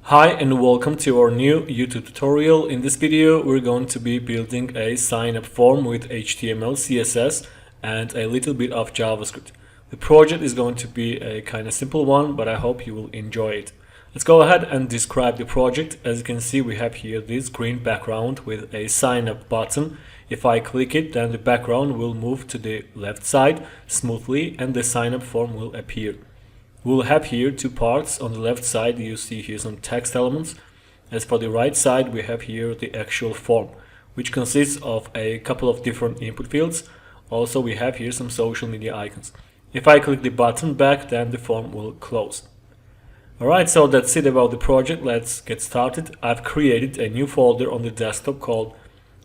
Hi and welcome to our new YouTube tutorial. In this video we're going to be building a sign-up form with HTML, CSS and a little bit of JavaScript. The project is going to be a kind of simple one, but I hope you will enjoy it. Let's go ahead and describe the project. As you can see, we have here this green background with a sign-up button. If I click it, then the background will move to the left side smoothly and the sign-up form will appear. We'll have here two parts. On the left side you see here some text elements. As for the right side we have here the actual form, which consists of a couple of different input fields. Also we have here some social media icons. If I click the button back, then the form will close. Alright, so that's it about the project. Let's get started. I've created a new folder on the desktop called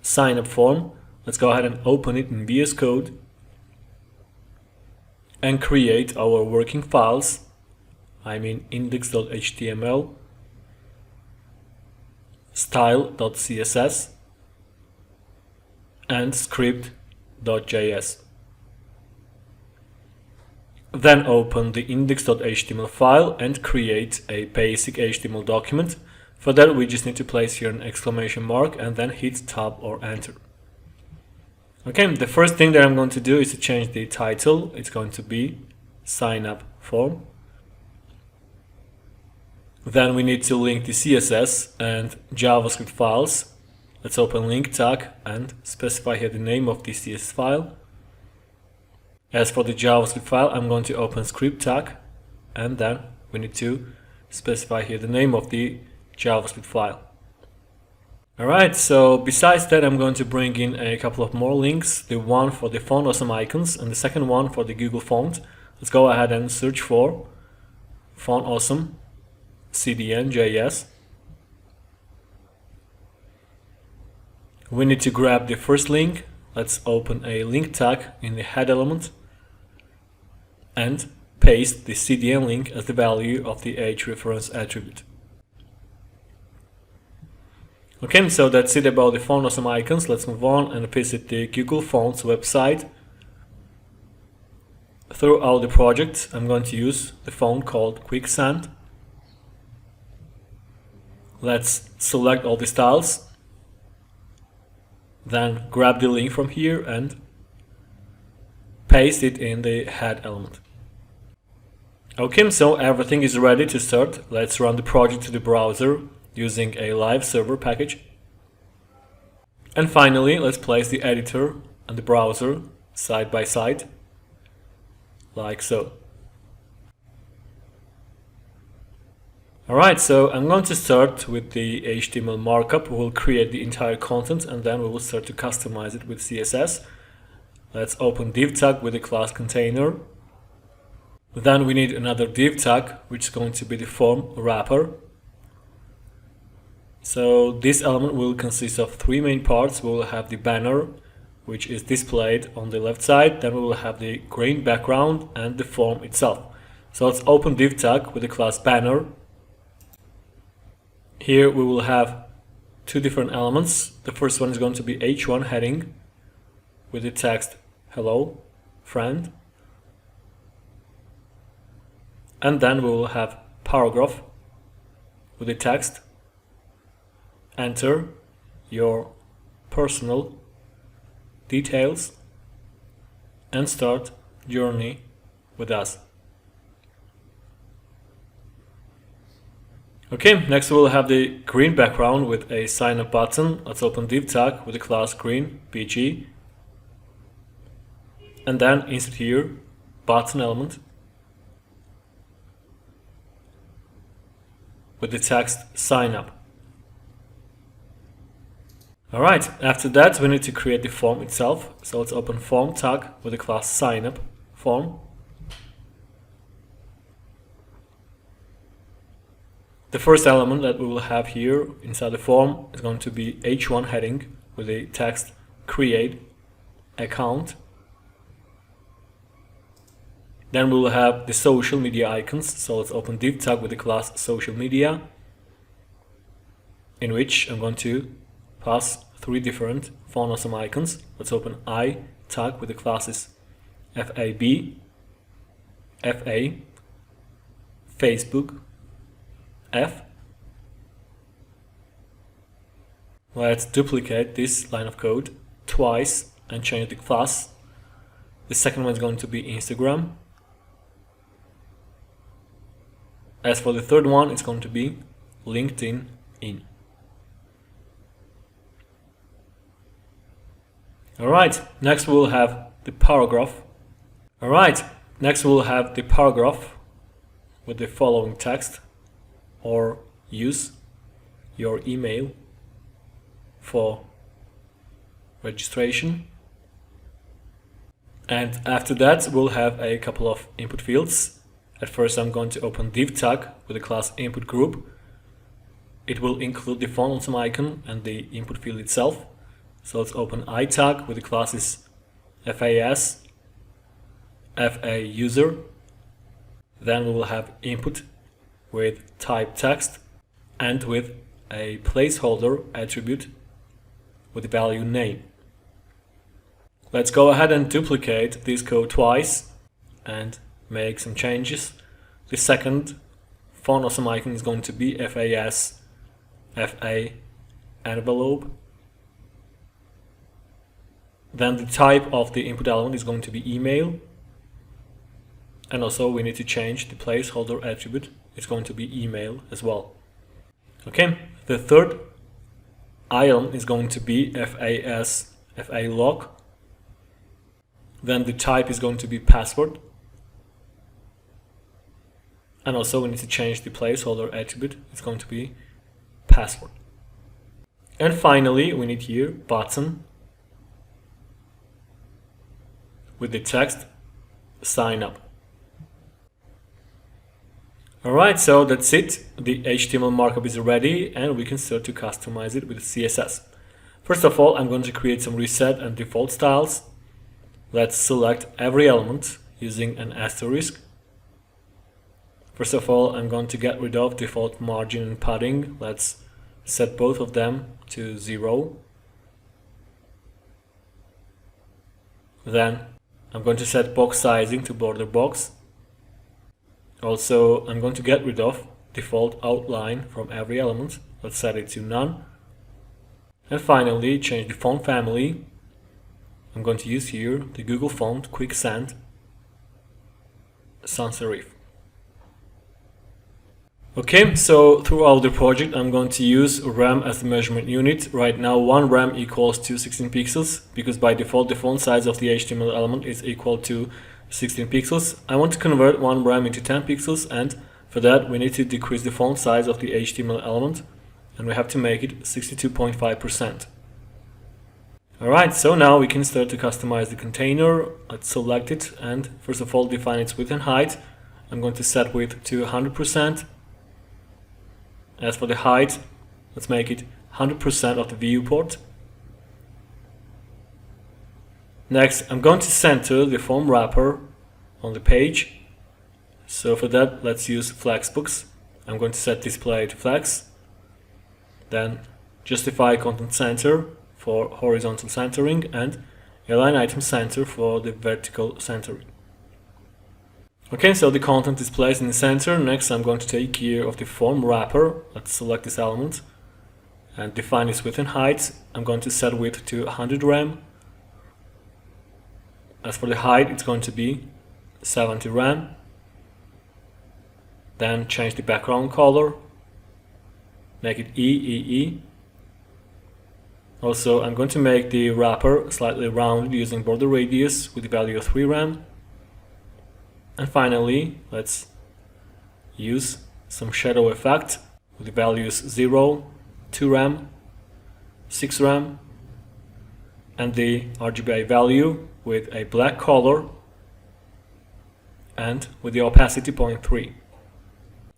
sign up form. Let's go ahead and open it in VS Code and create our working files. I mean index.html, style.css and script.js. Then open the index.html file and create a basic HTML document. For that we just need to place here an exclamation mark and then hit tab or enter. Okay, the first thing that I'm going to do is to change the title. It's going to be sign up form. Then we need to link the CSS and JavaScript files. Let's open link tag and specify here the name of the CSS file. As for the JavaScript file, I'm going to open script tag and then we need to specify here the name of the JavaScript file. Alright, so besides that I'm going to bring in a couple of more links, the one for the font awesome icons and the second one for the Google font. Let's go ahead and search for font awesome CDN.js. We need to grab the first link. Let's open a link tag in the head element and paste the CDN link as the value of the href attribute. Okay, so that's it about the font awesome icons. Let's move on and visit the Google Fonts website. Throughout the project, I'm going to use the font called Quicksand. Let's select all the styles. Then grab the link from here and paste it in the head element. Okay, so everything is ready to start. Let's run the project to the browser using a live server package. And finally, let's place the editor and the browser side by side, like so. Alright, so I'm going to start with the HTML markup. We will create the entire content and then we will start to customize it with CSS. Let's open div tag with the class container. Then we need another div tag, which is going to be the form wrapper. So this element will consist of three main parts. We will have the banner, which is displayed on the left side. Then we will have the green background and the form itself. So let's open div tag with the class banner. Here we will have two different elements. The first one is going to be h1 heading with the text hello friend. And then we will have paragraph with the text enter your personal details and start journey with us. Okay, next we'll have the green background with a sign up button. Let's open div tag with the class green bg and then insert here button element with the text sign up. Alright, after that we need to create the form itself. So let's open form tag with the class sign up form. The first element that we will have here inside the form is going to be h1 heading with the text create account. Then we will have the social media icons. So let's open div tag with the class social media, in which I'm going to pass three different font awesome icons. Let's open I tag with the classes FAB, FA, Facebook, F, Let's duplicate this line of code twice and change the class. The second one is going to be Instagram. As for the third one, it's going to be LinkedIn in. Alright, next we'll have the paragraph. Alright, next we'll have the paragraph with the following text, or use your email for registration. And after that, we'll have a couple of input fields. At first, I'm going to open div tag with the class input group. It will include the font awesome icon and the input field itself. So let's open I tag with the classes FAS, FA user. Then we will have input with type text and with a placeholder attribute with the value name. Let's go ahead and duplicate this code twice and make some changes. The second font awesome icon is going to be FAS, FA envelope. Then the type of the input element is going to be email. And also we need to change the placeholder attribute. It's going to be email as well. Okay, the third item is going to be FAS, FA log. Then the type is going to be password. And also we need to change the placeholder attribute. It's going to be password. And finally, we need here button with the text sign up. Alright, so that's it. The HTML markup is ready and we can start to customize it with CSS. First of all, I'm going to create some reset and default styles. Let's select every element using an asterisk. First of all, I'm going to get rid of default margin and padding. Let's set both of them to 0. Then I'm going to set box sizing to border box. Also, I'm going to get rid of default outline from every element. Let's set it to none. And finally, change the font family. I'm going to use here the Google font Quicksand sans serif. Okay, so throughout the project I'm going to use rem as the measurement unit. Right now 1 rem equals to 16 pixels because by default the font size of the HTML element is equal to 16 pixels. I want to convert 1 rem into 10 pixels, and for that we need to decrease the font size of the HTML element and we have to make it 62.5%. Alright, so now we can start to customize the container. Let's select it and first of all define its width and height. I'm going to set width to 100%. As for the height, let's make it 100% of the viewport. Next, I'm going to center the form wrapper on the page. So for that, let's use Flexbox. I'm going to set display to flex. Then justify content center for horizontal centering and align item center for the vertical centering. Okay, so the content is placed in the center. Next, I'm going to take care of the form wrapper. Let's select this element and define its width and height. I'm going to set width to 100 rem. As for the height, it's going to be 70 rem. Then change the background color. Make it EEE. Also, I'm going to make the wrapper slightly rounded using border radius with the value of 3 rem. And finally, let's use some shadow effect with the values 0, 2 rem, 6 rem, and the RGBA value with a black color and with the opacity 0.3.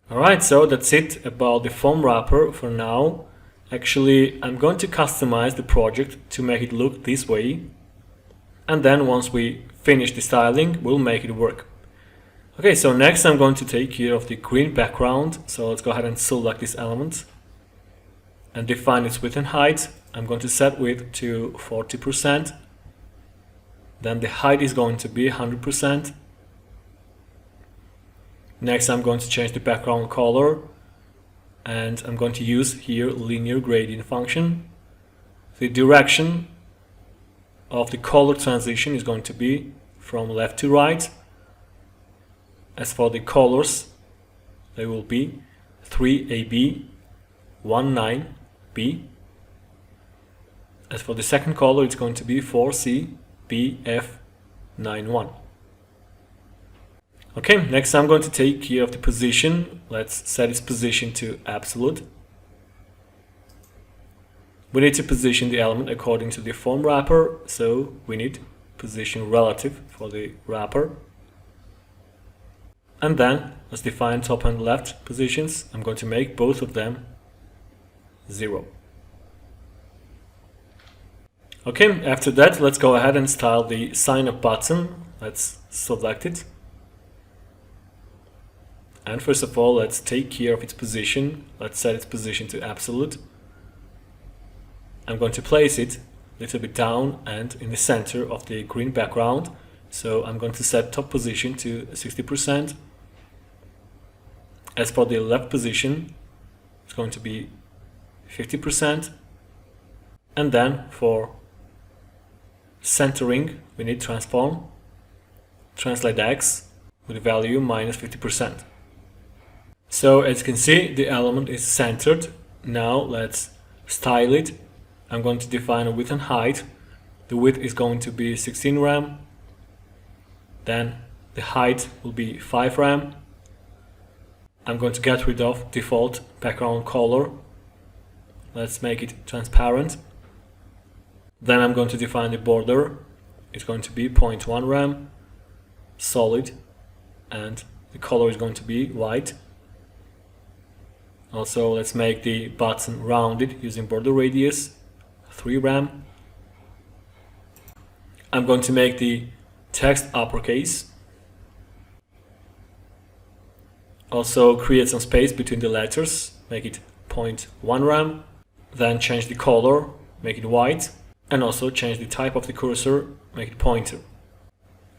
Alright, so that's it about the form wrapper for now. Actually, I'm going to customize the project to make it look this way. And then once we finish the styling, we'll make it work. Okay, so next I'm going to take care of the green background. So let's go ahead and select this element and define its width and height. I'm going to set width to 40%. Then the height is going to be 100%. Next I'm going to change the background color and I'm going to use here linear gradient function. the direction of the color transition is going to be from left to right. As for the colors, they will be 3AB, 19B. As for the second color, it's going to be 4CBF91. Okay, next I'm going to take care of the position. Let's set its position to absolute. We need to position the element according to the form wrapper, so we need position relative for the wrapper. And then let's define top and left positions. I'm going to make both of them 0. Okay, after that, let's go ahead and style the sign up button. Let's select it. And first of all, let's take care of its position. Let's set its position to absolute. I'm going to place it a little bit down and in the center of the green background. So I'm going to set top position to 60%. As for the left position, it's going to be 50%. And then for centering, we need transform, translate X with the value minus 50%. So as you can see, the element is centered. Now let's style it. I'm going to define a width and height. The width is going to be 16 rem. Then the height will be 5 rem. I'm going to get rid of default background color. Let's make it transparent. Then I'm going to define the border. It's going to be 0.1 rem, solid, and the color is going to be white. Also, let's make the button rounded using border radius 3 rem. I'm going to make the text uppercase. Also create some space between the letters, make it 0.1 rem. Then change the color, make it white. And also change the type of the cursor, make it pointer.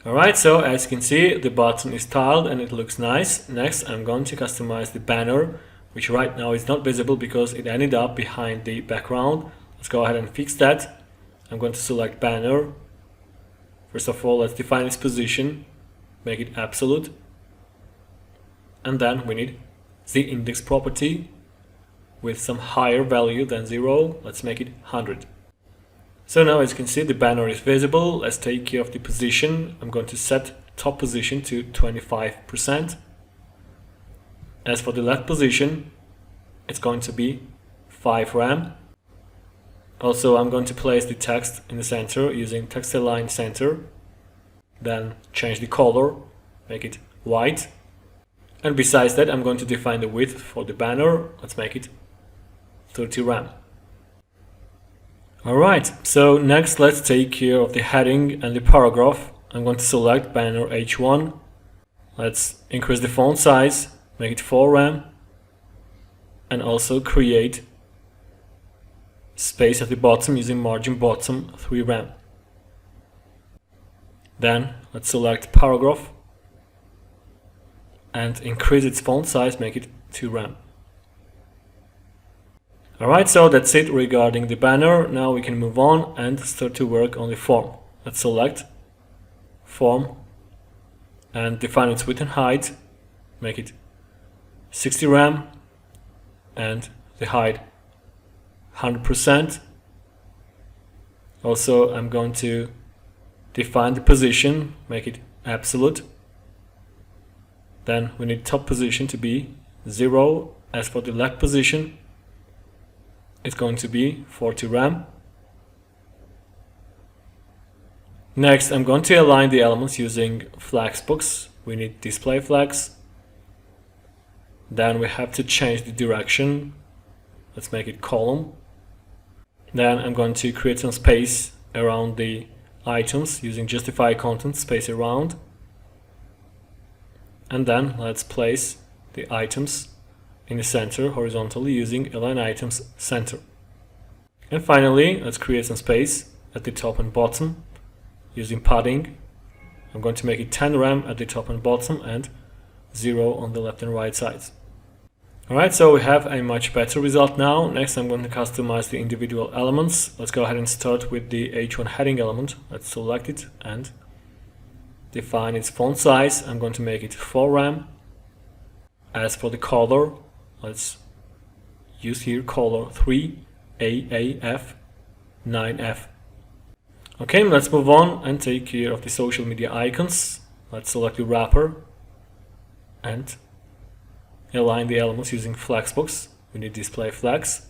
Alright, so as you can see, the button is styled and it looks nice. Next, I'm going to customize the banner, which right now is not visible because it ended up behind the background. Let's go ahead and fix that. I'm going to select banner. First of all, let's define its position, make it absolute. And then we need the index property with some higher value than 0. Let's make it 100. So now as you can see, the banner is visible. Let's take care of the position. I'm going to set top position to 25%. As for the left position, it's going to be 5 rem. Also, I'm going to place the text in the center using text align center. Then change the color, make it white. And besides that, I'm going to define the width for the banner. Let's make it 30 rem. Alright, so next let's take care of the heading and the paragraph. I'm going to select banner H1. Let's increase the font size, make it 4 rem. And also create space at the bottom using margin bottom 3 rem. Then let's select paragraph and increase its font size, make it 2 rem. Alright, so that's it regarding the banner. Now we can move on and start to work on the form. Let's select form and define its width and height, make it 60 rem and the height 100%. Also, I'm going to define the position, make it absolute. Then we need top position to be 0. As for the left position, it's going to be 40 rem. Next, I'm going to align the elements using flexbox. We need display flex. Then we have to change the direction. Let's make it column. Then I'm going to create some space around the items using justify content space around. And then let's place the items in the center horizontally using align items center. And finally, let's create some space at the top and bottom using padding. I'm going to make it 10 rem at the top and bottom and 0 on the left and right sides. Alright, so we have a much better result now. Next, I'm going to customize the individual elements. Let's go ahead and start with the H1 heading element. Let's select it and define its font size. I'm going to make it 4 rem. As for the color, let's use here color 3AAF 9F. Okay, let's move on and take care of the social media icons. Let's select the wrapper and align the elements using flexbox. We need display flex.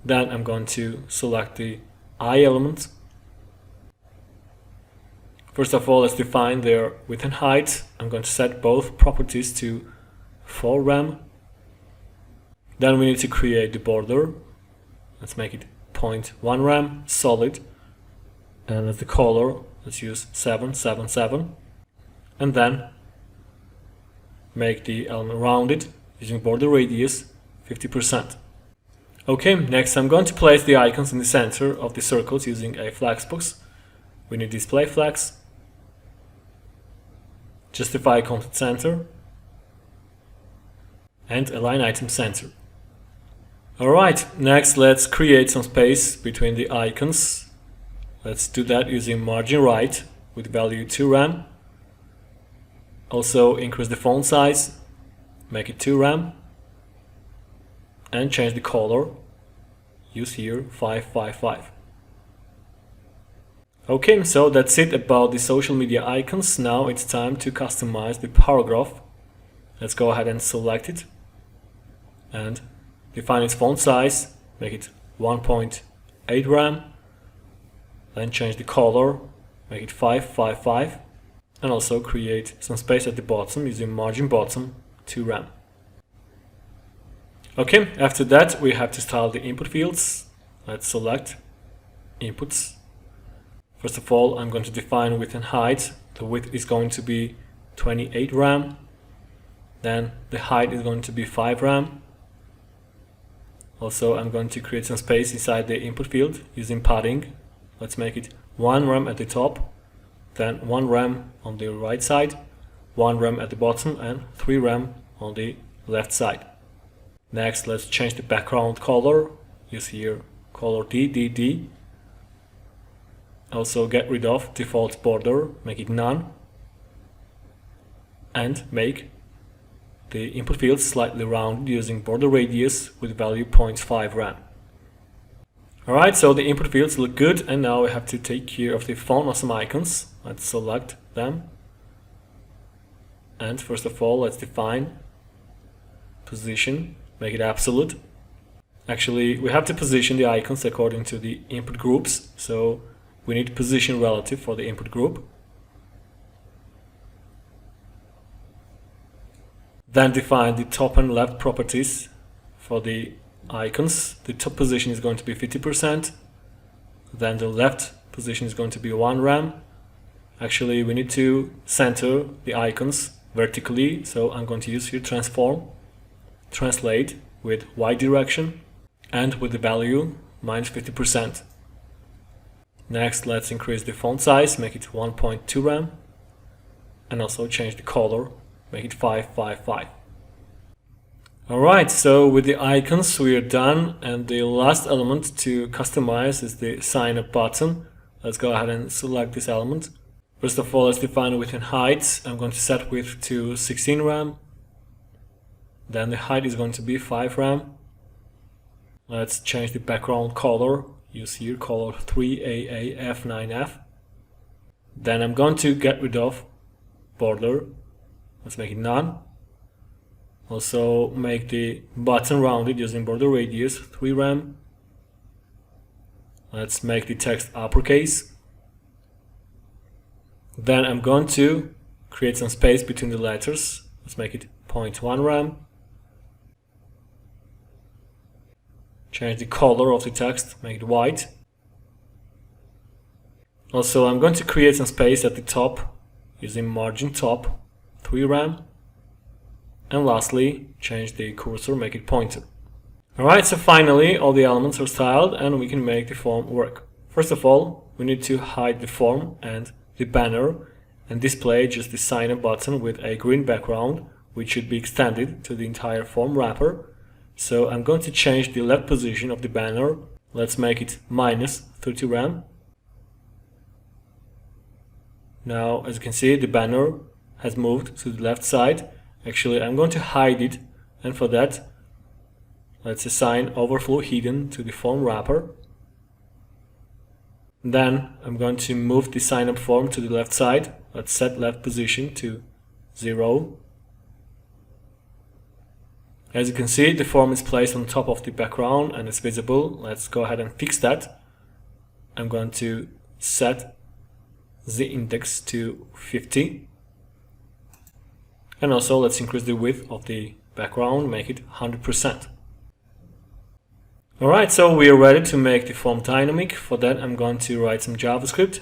Then I'm going to select the eye element. First of all, let's define their width and height. I'm going to set both properties to 4 rem. Then we need to create the border. Let's make it 0.1 rem solid. And as the color, let's use 777. And then make the element rounded using border radius 50%. Okay, next I'm going to place the icons in the center of the circles using a flexbox. We need display flex, justify content center, and align item center. Alright, next let's create some space between the icons. Let's do that using margin right with value 2 rem. Also increase the font size, make it 2 rem, and change the color, use here 555. Okay, so that's it about the social media icons. Now it's time to customize the paragraph. Let's go ahead and select it and define its font size, make it 1.8 rem, then change the color, make it 555. And also create some space at the bottom using margin bottom 2 rem. Okay, after that we have to style the input fields. Let's select inputs. First of all, I'm going to define width and height. The width is going to be 28 rem. Then the height is going to be 5 rem. Also, I'm going to create some space inside the input field using padding. Let's make it 1 rem at the top. Then 1 rem on the right side, 1 rem at the bottom, and 3 rem on the left side. Next, let's change the background color. Use here color DDD. Also get rid of default border, make it none. And make the input field slightly rounded using border radius with value 0.5 rem. Alright, so the input fields look good, and now we have to take care of the font of some icons. Let's select them. And first of all, let's define position, make it absolute. Actually, we have to position the icons according to the input groups, so we need position relative for the input group. Then define the top and left properties for the icons. The top position is going to be 50%. Then the left position is going to be 1 rem. Actually, we need to center the icons vertically, so I'm going to use here transform, translate with Y direction, and with the value minus 50%. Next, let's increase the font size, make it 1.2 rem, and also change the color, make it 555. Alright, so with the icons we are done, and the last element to customize is the sign up button. Let's go ahead and select this element. First of all, let's define width and height. I'm going to set width to 16 rem. Then the height is going to be 5 rem. Let's change the background color. Use here color 3AAF9F. Then I'm going to get rid of border. Let's make it none. Also make the button rounded using border radius 3 rem. Let's make the text uppercase. Then I'm going to create some space between the letters. Let's make it 0.1 rem. Change the color of the text, make it white. Also, I'm going to create some space at the top using margin top 3 rem. And lastly, change the cursor, make it pointer. Alright, so finally all the elements are styled and we can make the form work. First of all, we need to hide the form and the banner and display just the sign up button with a green background which should be extended to the entire form wrapper. So I'm going to change the left position of the banner. Let's make it minus 30 rem. Now, as you can see, the banner has moved to the left side. Actually, I'm going to hide it, and for that, let's assign overflow hidden to the form wrapper. Then I'm going to move the sign up form to the left side. Let's set left position to 0. As you can see, the form is placed on top of the background and it's visible. Let's go ahead and fix that. I'm going to set the index to 50. And also let's increase the width of the background, make it 100%. Alright, so we are ready to make the form dynamic. For that I'm going to write some JavaScript.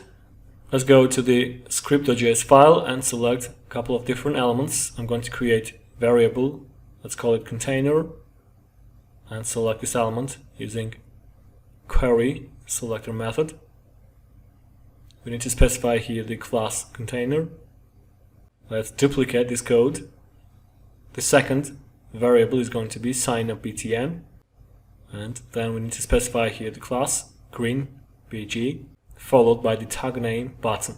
Let's go to the script.js file and select a couple of different elements. I'm going to create variable. Let's call it container, and select this element using query selector method. We need to specify here the class container. Let's duplicate this code. The second variable is going to be signUpBTN, and then we need to specify here the class greenBG, followed by the tag name button.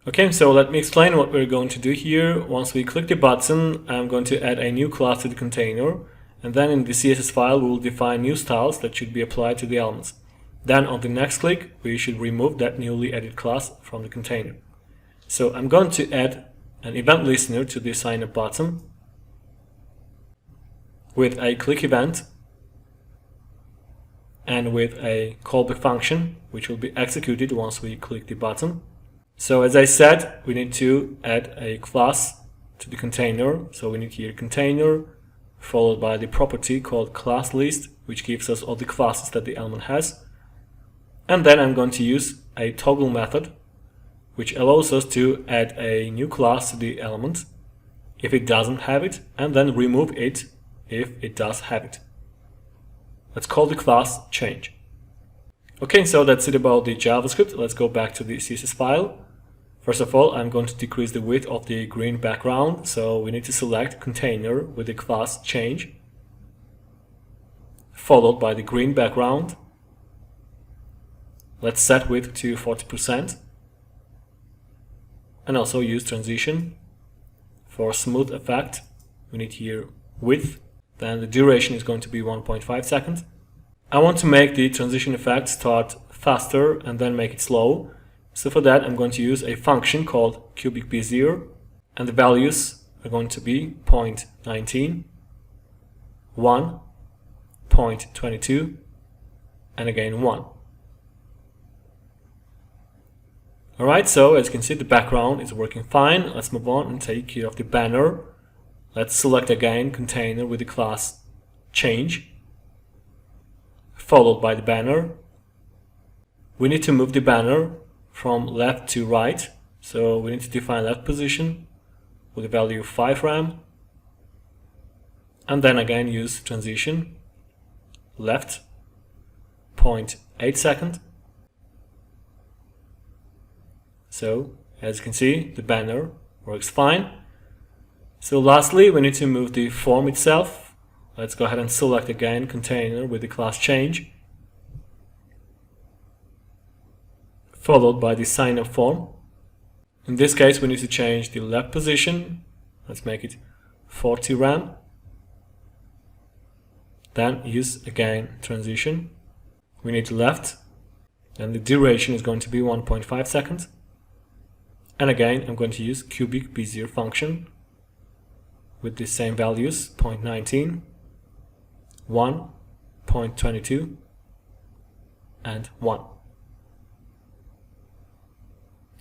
Okay, so let me explain what we're going to do here. Once we click the button, I'm going to add a new class to the container, and then in the CSS file we will define new styles that should be applied to the elements. Then on the next click, we should remove that newly added class from the container. So I'm going to add an event listener to the sign up button with a click event and with a callback function, which will be executed once we click the button. So as I said, we need to add a class to the container. So we need here container, followed by the property called class list, which gives us all the classes that the element has. And then I'm going to use a toggle method, which allows us to add a new class to the element if it doesn't have it, and then remove it if it does have it. Let's call the class change. Okay, so that's it about the JavaScript. Let's go back to the CSS file. First of all, I'm going to decrease the width of the green background, so we need to select container with the class change, followed by the green background. Let's set width to 40%, and also use transition. For smooth effect, we need here width, then the duration is going to be 1.5 seconds. I want to make the transition effect start faster and then make it slow. So for that I'm going to use a function called cubicbezier, and the values are going to be 0.19, 1, 0.22, and again 1. Alright, so as you can see the background is working fine. Let's move on and take care of the banner. Let's select again container with the class change, followed by the banner. We need to move the banner from left to right, so we need to define left position with a value of 5 rem, and then again use transition, left 0.8 second. So as you can see the banner works fine. So lastly we need to move the form itself. Let's go ahead and select again container with the class change, followed by the sign up form. In this case we need to change the left position. Let's make it 40 rem. Then use again transition. We need left, and the duration is going to be 1.5 seconds. And again I'm going to use cubicbezier function with the same values, 0.19, 1, 0.22, and 1.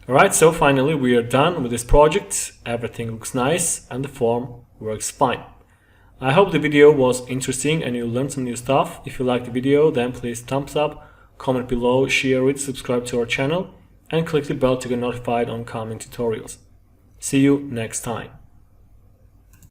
Alright, so finally we are done with this project. Everything looks nice and the form works fine. I hope the video was interesting and you learned some new stuff. If you liked the video, then please thumbs up, comment below, share it, subscribe to our channel, and click the bell to get notified on coming tutorials. See you next time.